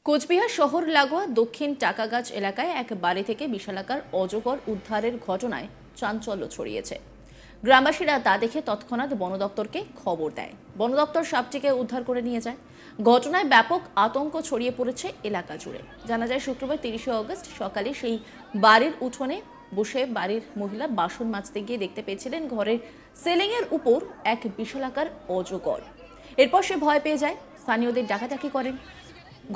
কোচবিহার শহর লাগোয়া দক্ষিণ টাকাগাছ এলাকায় এক বাড়ি থেকে বিশালাকার অজগর উদ্ধারের ঘটনায় চাঞ্চল্য ছড়িয়েছে। গ্রামবাসীরা তা দেখে তৎক্ষণাৎ বন দপ্তরকে খবর দেয়। বন দপ্তর সাপটিকে উদ্ধার করে নিয়ে যায়। ঘটনায় ব্যাপক আতঙ্ক ছড়িয়ে পড়েছে এলাকা জুড়ে। জানা যায় শুক্রবার 30শে অগস্ট সকালে সেই বাড়ির উঠোনে বসে বাড়ির মহিলা বাসন মাজতে গিয়ে দেখতে পেয়েছিলেন ঘরের সিলিংয়ের উপর এক বিশালাকার অজগর। এরপর সে ভয় পেয়ে যায়, স্থানীয়দের ডাকাডাকি করেন।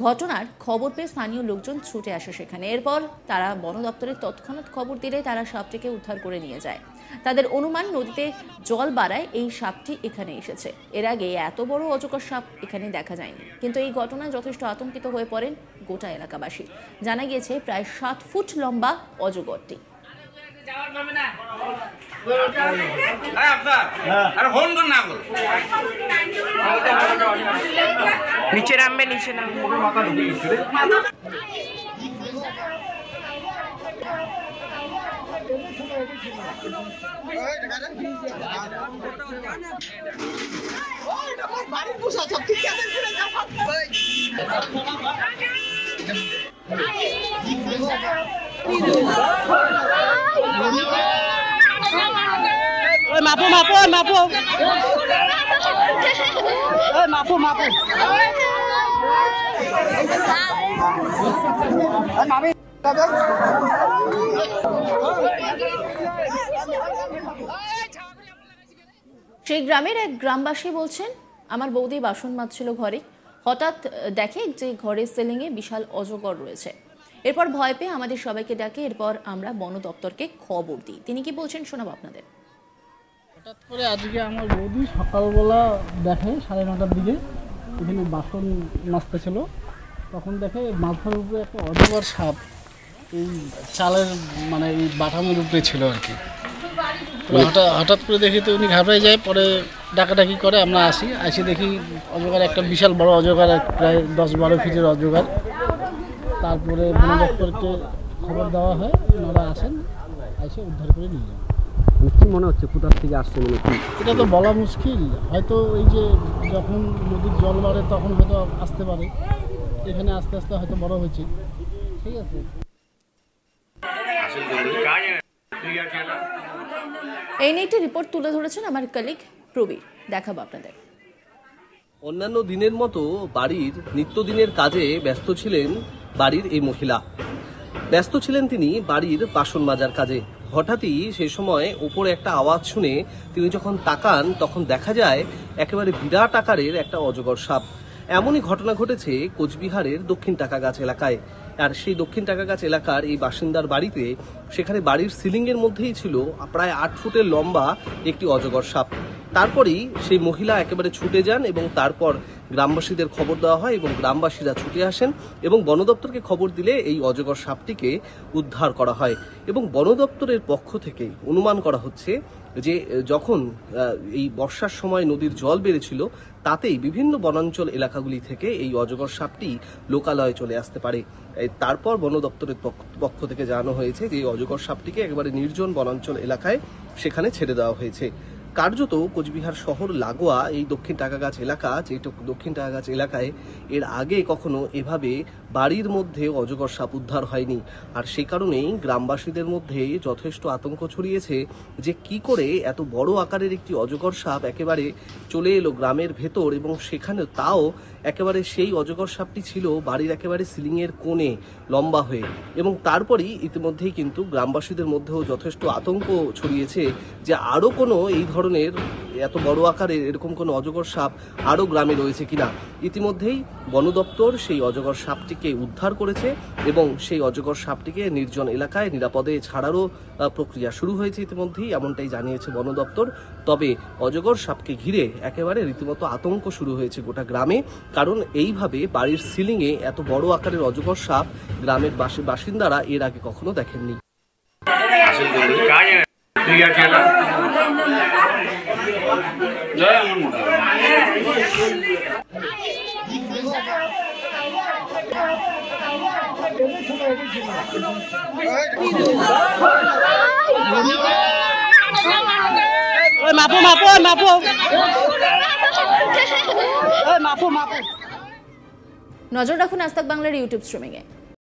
ঘটনার খবর পেয়ে স্থানীয় লোকজন ছুটে আসে সেখানে। এরপর তারা বন দপ্তরে তৎক্ষণাৎ খবর দিলে তারা সাপটিকে উদ্ধার করে নিয়ে যায়। তাদের অনুমান নদীতে জল বাড়ায় এই সাপটি এখানে এসেছে। এর আগে এত বড় অজগর সাপ এখানে দেখা যায়নি, কিন্তু এই ঘটনায় যথেষ্ট আতঙ্কিত হয়ে পড়েন গোটা এলাকাবাসী। জানা গিয়েছে প্রায় 7 ফুট লম্বা অজগরটি। নিচে নামবে, নিচে নামবে। মাপো মাপো মাপো মাপো মাপো সেই গ্রামের এক গ্রামবাসী বলছেন, আমার বৌদি বাসন মাজছিল ঘরে, হঠাৎ দেখে যে ঘরের সিলিংয়ে বিশাল অজগর রয়েছে। এরপর ভয় পেয়ে আমাদের সবাইকে ডাকে। এরপর আমরা বন দপ্তরকে খবর দিই। তিনি কি বলছেন শোনাবো আপনাদের। হঠাৎ করে আজকে আমার বৌদি সকালবেলা দেখে 9:30টার দিকে এখানে বাসন মাজতে ছিল, তখন দেখে মাথার উপরে একটা অজগর সাপ এই চালের মানে এই বাটামের উপরে ছিল আর কি। হঠাৎ করে দেখি তো উনি ঘাবড়াই যায়, পরে ডাকাডাকি করে, আমরা আসি দেখি অজগর একটা বিশাল বড় অজগর, প্রায় 10-12 ফিটের অজগর। তারপরে বন দপ্তরকে খবর দেওয়া হয়, ওনারা আসেন, এসে উদ্ধার করে নিয়ে যান। কি মনে হচ্ছে কোথার থেকে আসছে? মানে কি এটা তো বলা মুশকিল, হয়তো এই যে যখন নদীর জল বাড়ে তখন হয়তো আসতে পারে, এখানে আস্তে আস্তে হয়তো বড় হয়েছে। ঠিক আছে, এই নিয়ে একটি রিপোর্ট তুলে ধরেছেন আমার কলিগ প্রবীর, দেখাবো আপনাদের। অন্যান্য দিনের মতো বাড়ির নিত্যদিনের কাজে ব্যস্ত ছিলেন বাড়ির এই মহিলা। ব্যস্ত ছিলেন তিনি বাড়ির বাসন মাজার কাজে। হঠাৎই সেই সময় উপরে একটা আওয়াজ শুনে তিনি যখন তাকান, তখন দেখা যায় একেবারে বিরাট আকারের একটা অজগর সাপ। এমনই ঘটনা ঘটেছে কোচবিহারের দক্ষিণ টাকাগাছ এলাকায়। আর সেই দক্ষিণ টাকাগাছ এলাকার এই বাসিন্দার বাড়িতে, সেখানে বাড়ির সিলিংয়ের মধ্যেই ছিল প্রায় 8 ফুটের লম্বা একটি অজগর সাপ। তারপরেই সেই মহিলা একেবারে ছুটে যান এবং তারপর গ্রামবাসীদের খবর দেওয়া হয় এবং গ্রামবাসীরা ছুটে আসেন এবং বন দপ্তরকে খবর দিলে এই অজগর সাপটিকে উদ্ধার করা হয়। এবং বন দপ্তরের পক্ষ থেকে অনুমান করা হচ্ছে যে যখন এই বর্ষার সময় নদীর জল বেড়েছিল, তাতেই বিভিন্ন বনাঞ্চল এলাকাগুলি থেকে এই অজগর সাপটি লোকালয়ে চলে আসতে পারে। তারপর বন দপ্তরের পক্ষ থেকে জানানো হয়েছে যে এই অজগর সাপটিকে একেবারে নির্জন বনাঞ্চল এলাকায় সেখানে ছেড়ে দেওয়া হয়েছে। কার্যত কোচবিহার শহর লাগোয়া এই দক্ষিণ টাকাগাছ এলাকা, যে দক্ষিণ টাকাগাছ এলাকায় এর আগে কখনো এভাবে বাড়ির মধ্যে অজগর সাপ উদ্ধার হয়নি। আর সে কারণেই গ্রামবাসীদের মধ্যে যথেষ্ট আতঙ্ক ছড়িয়েছে যে কি করে এত বড় আকারের একটি অজগর সাপ একেবারে চলে এলো গ্রামের ভেতর, এবং সেখানে তাও একেবারে সেই অজগর সাপটি ছিল বাড়ির একেবারে সিলিংয়ের কোণে লম্বা হয়ে। এবং তারপরেই ইতিমধ্যেই কিন্তু গ্রামবাসীদের মধ্যেও যথেষ্ট আতঙ্ক ছড়িয়েছে যে আরও কোনো এই ধরনের এত বড় আকারের এরকম কোনো অজগর সাপ আরও গ্রামে রয়েছে কিনা। ইতিমধ্যেই বন দপ্তর সেই অজগর সাপটিকে উদ্ধার করেছে এবং সেই অজগর সাপটিকে নির্জন এলাকায় নিরাপদে ছাড়ারও প্রক্রিয়া শুরু হয়েছে ইতিমধ্যেই, এমনটাই জানিয়েছে বন দপ্তর। তবে অজগর সাপকে ঘিরে একেবারে রীতিমতো আতঙ্ক শুরু হয়েছে গোটা গ্রামে, কারণ এইভাবে বাড়ির সিলিংয়ে এত বড় আকারের অজগর সাপ গ্রামের বাসিন্দারা এর আগে কখনো দেখেননি। মাপো মাপো মাপো মাপো মাপো নজর রাখুন আজ তাক বাংলার ইউটিউব স্ট্রিমিংয়ে।